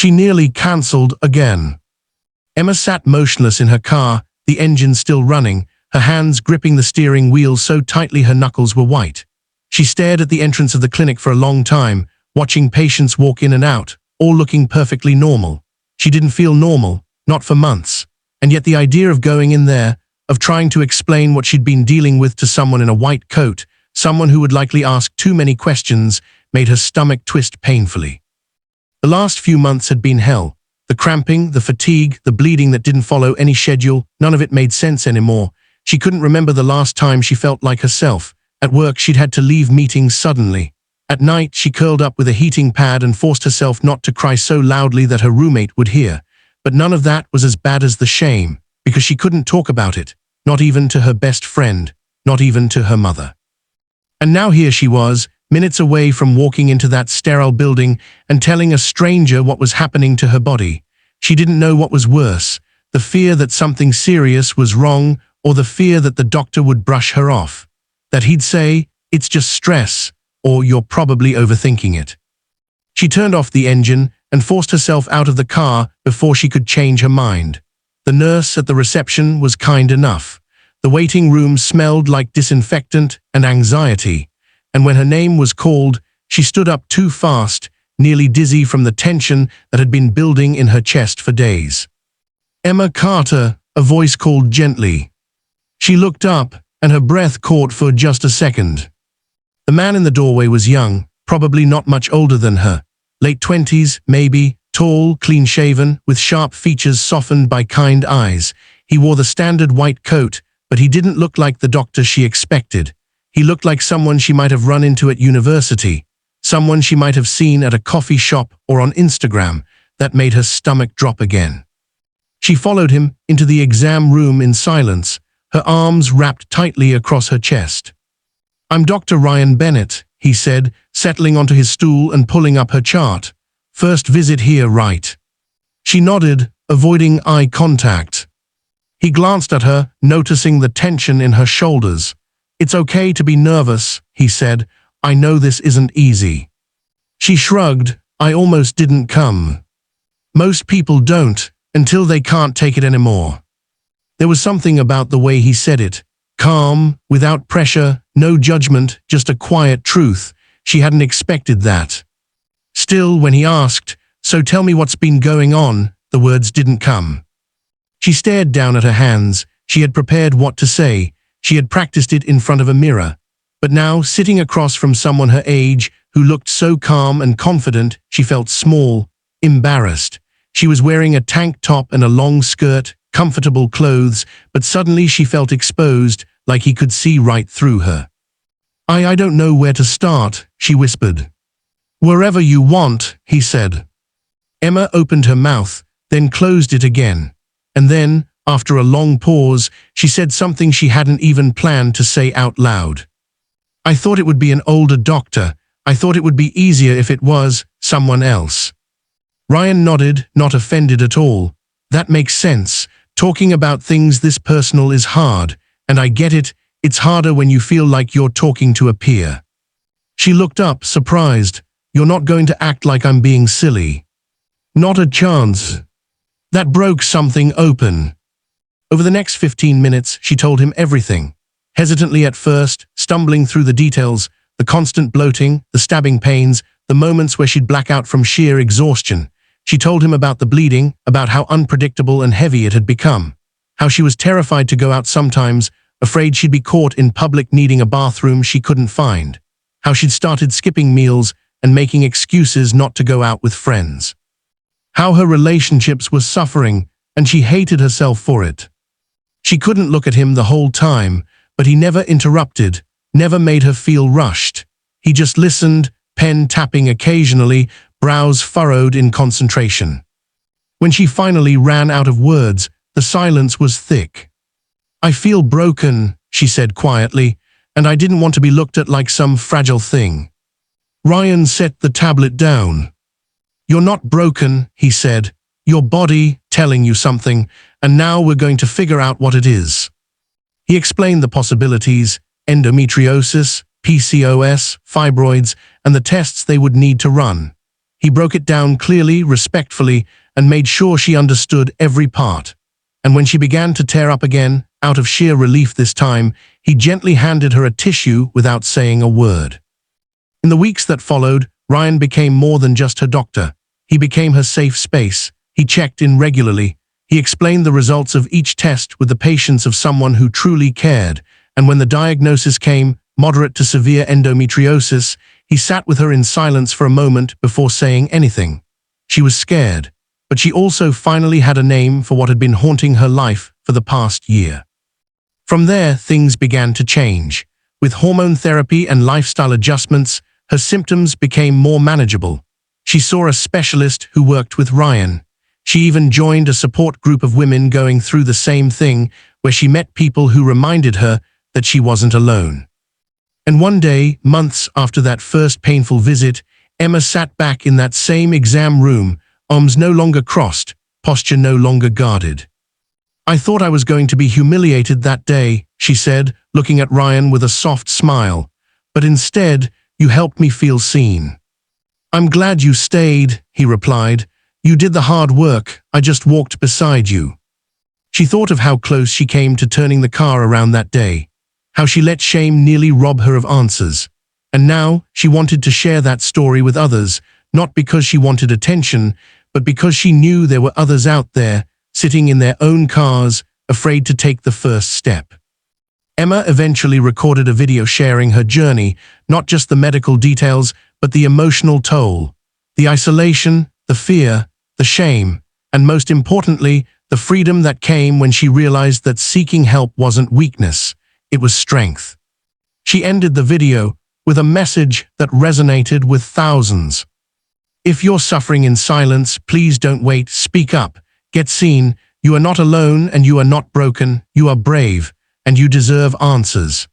She nearly cancelled again. Emma sat motionless in her car, the engine still running, her hands gripping the steering wheel so tightly her knuckles were white. She stared at the entrance of the clinic for a long time, watching patients walk in and out, all looking perfectly normal. She didn't feel normal, not for months. And yet the idea of going in there, of trying to explain what she'd been dealing with to someone in a white coat, someone who would likely ask too many questions, made her stomach twist painfully. The last few months had been hell. The cramping, the fatigue, the bleeding that didn't follow any schedule, none of it made sense anymore. She couldn't remember the last time she felt like herself. At work, she'd had to leave meetings suddenly. At night, she curled up with a heating pad and forced herself not to cry so loudly that her roommate would hear. But none of that was as bad as the shame, because she couldn't talk about it, not even to her best friend, not even to her mother. And now here she was, minutes away from walking into that sterile building and telling a stranger what was happening to her body. She didn't know what was worse, the fear that something serious was wrong, or the fear that the doctor would brush her off. That he'd say, "It's just stress," or "You're probably overthinking it." She turned off the engine and forced herself out of the car before she could change her mind. The nurse at the reception was kind enough. The waiting room smelled like disinfectant and anxiety, and when her name was called, she stood up too fast, nearly dizzy from the tension that had been building in her chest for days. "Emma Carter," a voice called gently. She looked up, and her breath caught for just a second. The man in the doorway was young, probably not much older than her. Late 20s, maybe, tall, clean-shaven, with sharp features softened by kind eyes. He wore the standard white coat, but he didn't look like the doctor she expected. He looked like someone she might have run into at university, someone she might have seen at a coffee shop or on Instagram. That made her stomach drop again. She followed him into the exam room in silence, her arms wrapped tightly across her chest. "I'm Dr. Ryan Bennett," he said, settling onto his stool and pulling up her chart. "First visit here, right?" She nodded, avoiding eye contact. He glanced at her, noticing the tension in her shoulders. "It's okay to be nervous," he said. "I know this isn't easy." She shrugged. "I almost didn't come." Most people don't, until they can't take it anymore. There was something about the way he said it. Calm, without pressure, no judgment, just a quiet truth. She hadn't expected that. Still, when he asked, "So tell me what's been going on," the words didn't come. She stared down at her hands. She had prepared what to say. She had practiced it in front of a mirror. But now, sitting across from someone her age, who looked so calm and confident, she felt small, embarrassed. She was wearing a tank top and a long skirt, comfortable clothes, but suddenly she felt exposed, like he could see right through her. I don't know where to start," she whispered. "Wherever you want," he said. Emma opened her mouth, then closed it again. And then, after a long pause, she said something she hadn't even planned to say out loud. "I thought it would be an older doctor. I thought it would be easier if it was someone else." Ryan nodded, not offended at all. "That makes sense. Talking about things this personal is hard, and I get it. It's harder when you feel like you're talking to a peer." She looked up, surprised. "You're not going to act like I'm being silly?" "Not a chance." That broke something open. Over the next 15 minutes, she told him everything. Hesitantly at first, stumbling through the details, the constant bloating, the stabbing pains, the moments where she'd black out from sheer exhaustion. She told him about the bleeding, about how unpredictable and heavy it had become, how she was terrified to go out sometimes, afraid she'd be caught in public needing a bathroom she couldn't find, how she'd started skipping meals and making excuses not to go out with friends, how her relationships were suffering and she hated herself for it. She couldn't look at him the whole time, but he never interrupted, never made her feel rushed. He just listened, pen tapping occasionally, brows furrowed in concentration. When she finally ran out of words, the silence was thick. "I feel broken," she said quietly, "and I didn't want to be looked at like some fragile thing." Ryan set the tablet down. "You're not broken," he said. "Your body telling you something, and now we're going to figure out what it is." He explained the possibilities: endometriosis, PCOS, fibroids, and the tests they would need to run. He broke it down clearly, respectfully, and made sure she understood every part. And when she began to tear up again, out of sheer relief this time, he gently handed her a tissue without saying a word. In the weeks that followed, Ryan became more than just her doctor. He became her safe space. He checked in regularly. He explained the results of each test with the patience of someone who truly cared. And when the diagnosis came, moderate to severe endometriosis, he sat with her in silence for a moment before saying anything. She was scared, but she also finally had a name for what had been haunting her life for the past year. From there, things began to change. With hormone therapy and lifestyle adjustments, her symptoms became more manageable. She saw a specialist who worked with Ryan. She even joined a support group of women going through the same thing, where she met people who reminded her that she wasn't alone. And one day, months after that first painful visit, Emma sat back in that same exam room, arms no longer crossed, posture no longer guarded. "I thought I was going to be humiliated that day," she said, looking at Ryan with a soft smile. "But instead, you helped me feel seen." "I'm glad you stayed," he replied. "You did the hard work, I just walked beside you." She thought of how close she came to turning the car around that day, how she let shame nearly rob her of answers. And now she wanted to share that story with others, not because she wanted attention, but because she knew there were others out there, sitting in their own cars, afraid to take the first step. Emma eventually recorded a video sharing her journey, not just the medical details, but the emotional toll, the isolation, the fear, the shame, and most importantly, the freedom that came when she realized that seeking help wasn't weakness, it was strength. She ended the video with a message that resonated with thousands. "If you're suffering in silence, please don't wait, speak up, get seen. You are not alone and you are not broken, you are brave, and you deserve answers."